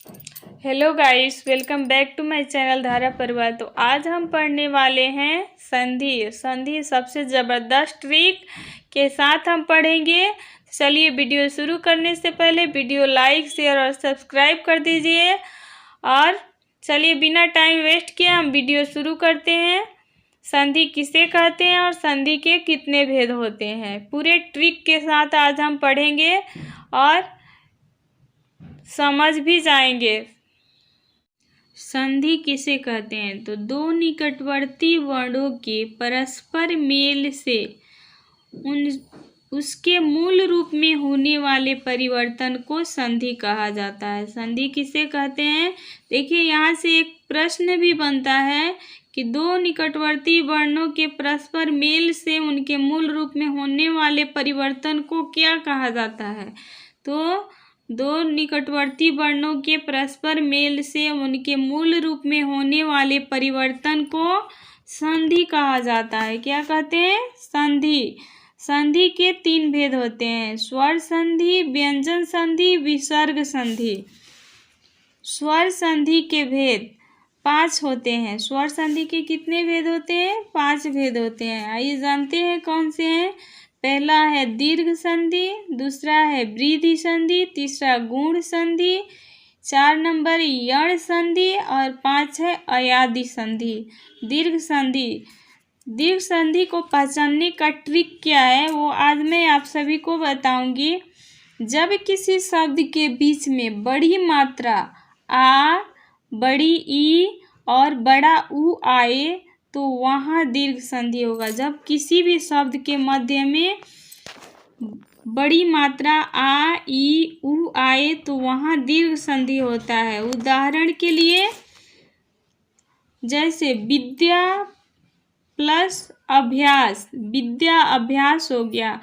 Hello guys, welcome back to my channel Dhara Parivar. तो आज हम पढ़ने वाले हैं संधि सबसे ज़बरदस्त ट्रिक के साथ हम पढ़ेंगे। चलिए वीडियो शुरू करने से पहले वीडियो लाइक शेयर और सब्सक्राइब कर दीजिए। और चलिए बिना टाइम वेस्ट किए हम वीडियो शुरू करते हैं। संधि किसे कहते हैं और संधि के कितने भेद होते हैं, पूरे ट्रिक के साथ आज हम पढ़ेंगे और समझ भी जाएंगे। संधि किसे कहते हैं? तो दो निकटवर्ती वर्णों के परस्पर मेल से उसके मूल रूप में होने वाले परिवर्तन को संधि कहा जाता है। संधि किसे कहते हैं? देखिए, यहाँ से एक प्रश्न भी बनता है कि दो निकटवर्ती वर्णों के परस्पर मेल से उनके मूल रूप में होने वाले परिवर्तन को क्या कहा जाता है? तो दो निकटवर्ती वर्णों के परस्पर मेल से उनके मूल रूप में होने वाले परिवर्तन को संधि कहा जाता है। क्या कहते हैं? संधि। संधि के तीन भेद होते हैं: स्वर संधि, व्यंजन संधि, विसर्ग संधि। स्वर संधि के भेद 5 होते हैं। स्वर संधि के कितने भेद होते हैं? 5 भेद होते हैं। आइए जानते हैं कौन से हैं। पहला है दीर्घ संधि, दूसरा है वृद्धि संधि, तीसरा गुण संधि, 4 नंबर यण संधि और 5 है अयादि संधि। दीर्घ संधि। दीर्घ संधि को पहचानने का ट्रिक क्या है वो आज मैं आप सभी को बताऊंगी। जब किसी शब्द के बीच में बड़ी मात्रा आ, बड़ी ई और बड़ा ऊ आए तो वहाँ दीर्घ संधि होगा। जब किसी भी शब्द के मध्य में बड़ी मात्रा आ, ई, ऊ आए तो वहाँ दीर्घ संधि होता है। उदाहरण के लिए जैसे विद्या प्लस अभ्यास, विद्या अभ्यास हो गया।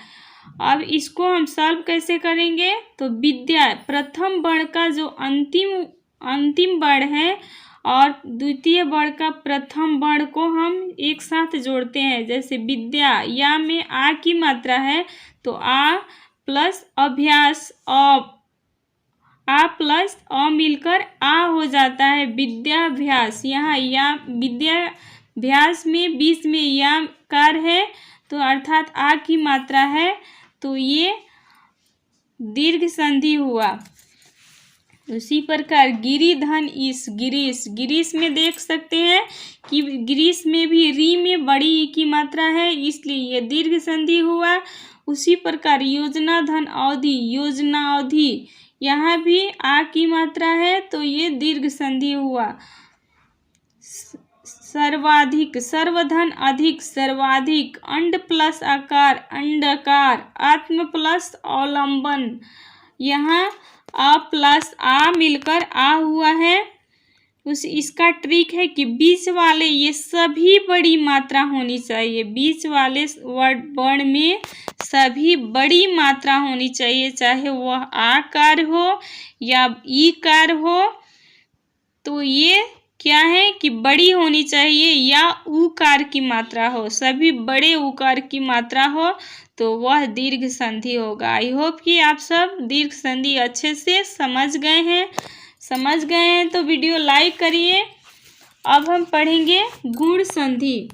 अब इसको हम सॉल्व कैसे करेंगे? तो विद्या प्रथम वर्ण का जो अंतिम वर्ण है और द्वितीय वर्ण का प्रथम वर्ण को हम एक साथ जोड़ते हैं। जैसे विद्या, या में आ की मात्रा है तो आ प्लस अभ्यास, आ प्लस अ मिलकर आ हो जाता है विद्याभ्यास। यहाँ या विद्याभ्यास में बीच में या कार है तो अर्थात आ की मात्रा है तो ये दीर्घ संधि हुआ। उसी प्रकार गिरी धन ईश, गिरीश में देख सकते हैं कि गिरीश में भी री में बड़ी ई की मात्रा है इसलिए ये दीर्घ संधि हुआ। उसी प्रकार योजना धन अवधि, योजना अवधि, यहाँ भी आ की मात्रा है तो ये दीर्घ संधि हुआ। सर्वाधिक, सर्वधन अधिक, सर्वाधिक, अंड प्लस आकार, अंडकार, आत्म प्लस अवलंबन, यहाँ आ प्लस आ मिलकर आ हुआ है। इसका ट्रिक है कि बीच वाले ये सभी बड़ी मात्रा होनी चाहिए। बीच वाले वर्ण में सभी बड़ी मात्रा होनी चाहिए, चाहे वह आकार हो या ई कार हो। तो ये क्या है कि बड़ी होनी चाहिए या उकार की मात्रा हो, सभी बड़े उकार की मात्रा हो तो वह दीर्घ संधि होगा। आई होप कि आप सब दीर्घ संधि अच्छे से समझ गए हैं तो वीडियो लाइक करिए। अब हम पढ़ेंगे गुण संधि।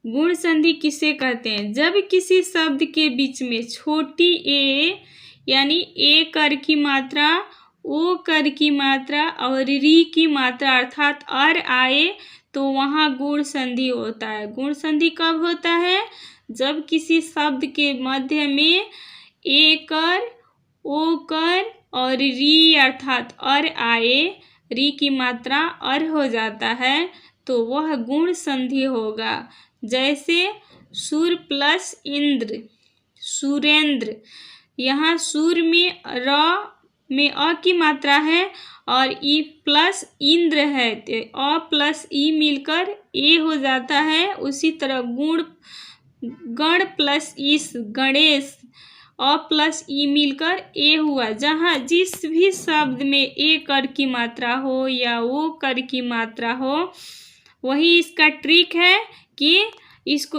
गुण संधि किसे कहते हैं? जब किसी शब्द के बीच में छोटी ए यानी ए कर की मात्रा, ओ कर की मात्रा और री की मात्रा अर्थात अर आए तो वहाँ गुण संधि होता है। गुण संधि कब होता है? जब किसी शब्द के मध्य में ए कर, ओ कर और री अर्थात अर आए, री की मात्रा अर हो जाता है तो वह गुण संधि होगा। जैसे सूर प्लस इंद्र, सुरेंद्र। यहाँ सूर में र में अ की मात्रा है और ई प्लस इंद्र है तो अ प्लस ई मिलकर ए हो जाता है। उसी तरह गण प्लस ईश, गणेश, अ प्लस ई मिलकर ए हुआ। जहाँ जिस भी शब्द में ए कर की मात्रा हो या वो कर की मात्रा हो, वही इसका ट्रिक है कि इसको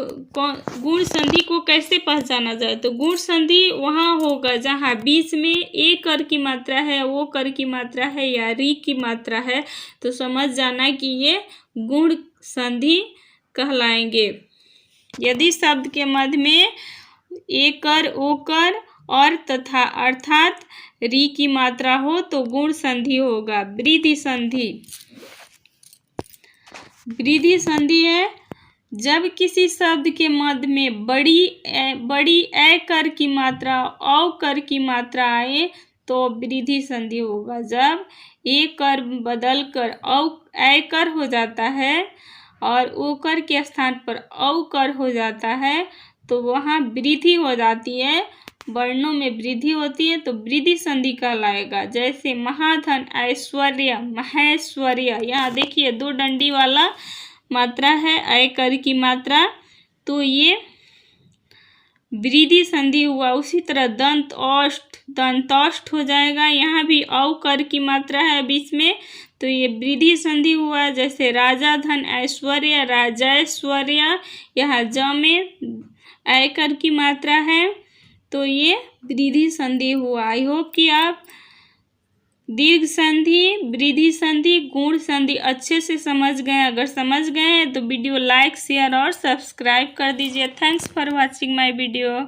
गुण संधि को कैसे पहचाना जाए? तो गुण संधि वहाँ होगा जहाँ बीच में ए कर की मात्रा है, वो कर की मात्रा है या री की मात्रा है, तो समझ जाना कि ये गुण संधि कहलाएंगे। यदि शब्द के मध्य में ए कर, ओ कर और तथा अर्थात री की मात्रा हो तो गुण संधि होगा। वृद्धि संधि, वृद्धि संधि है जब किसी शब्द के मध्य में बड़ी ए कर की मात्रा, औ कर की मात्रा आए तो वृद्धि संधि होगा। जब ए कर बदल कर ए कर हो जाता है और ओ कर के स्थान पर औ कर हो जाता है तो वहाँ वृद्धि हो जाती है, वर्णों में वृद्धि होती है तो वृद्धि संधि कहलाएगा। जैसे महाधन, ऐश्वर्य, महेश्वर्य, यहाँ देखिए दो डंडी वाला मात्रा है, ऐ कर की मात्रा, तो ये वृद्धि संधि हुआ। उसी तरह दंत औष्ठ, दंतौष्ठ हो जाएगा, यहाँ भी औ कर की मात्रा है बीच में तो ये वृद्धि संधि हुआ। जैसे राजा धन, ऐश्वर्य, राजैश्वर्य, यहाँ ज में ऐ कर की मात्रा है तो ये वृद्धि संधि हुआ। आई होप कि आप दीर्घ संधि, वृद्धि संधि, गुण संधि अच्छे से समझ गए। अगर समझ गए हैं तो वीडियो लाइक, शेयर और सब्सक्राइब कर दीजिए। Thanks for watching my video.